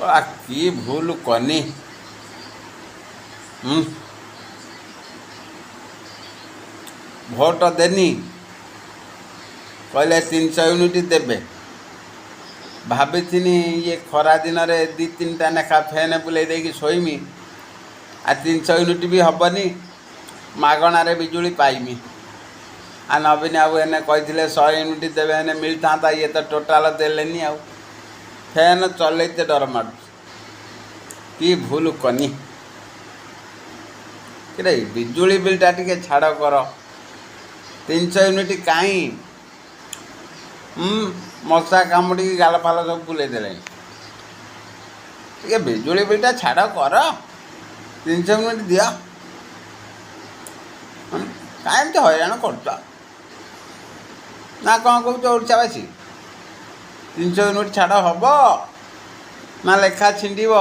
କି ଭୁଲ କନି। ଭୋଟ ଦେନି କହିଲେ 300 ୟୁନିଟ୍ ଦେବେ। ଭାବିଥିନି ଇଏ ଖରା ଦିନରେ 2-3ଟା ଲେଖା ଫ୍ୟାନ୍ ବୁଲେଇ ଦେଇକି ଶୋଇମି, ଆଉ 300 ୟୁନିଟ୍ ବି ହେବନି, ମାଗଣାରେ ବିଜୁଳି ପାଇମି। ଆଉ ନବୀନ ବାବୁ ଏନେ କହିଥିଲେ 100 ୟୁନିଟ୍ ଦେବେ, ଏନେ ମିଳିଥାନ୍ତା, ଇଏ ତ ଟୋଟାଲ ଦେଲେନି। ଆଉ ଫ୍ୟାନ୍ ଚଲେଇତେ ଡର ମାଡ଼ୁଛି। କି ଭୁଲ କନି କିରେ, ବିଜୁଳି ବିଲ୍ଟା ଟିକେ ଛାଡ଼ କର। 300 ୟୁନିଟ୍ କାହିଁ? ମଶା କାମୁଡ଼ିକି ଗାଲ ଫାଲ ସବୁ ବୁଲେଇ ଦେଲେଣି। ଟିକେ ବିଜୁଳି ବିଲ୍ଟା ଛାଡ଼ କର, 300 ୟୁନିଟ୍ ଦିଅ। କାହିଁ ଏମିତି ହଇରାଣ କରୁଛ? ନା କ'ଣ କହୁଛ ଓଡ଼ିଶାବାସୀ? 300 ୟୁନିଟ୍ ଛାଡ଼ ହେବ ନା ଲେଖା ଛିଣ୍ଡିବ?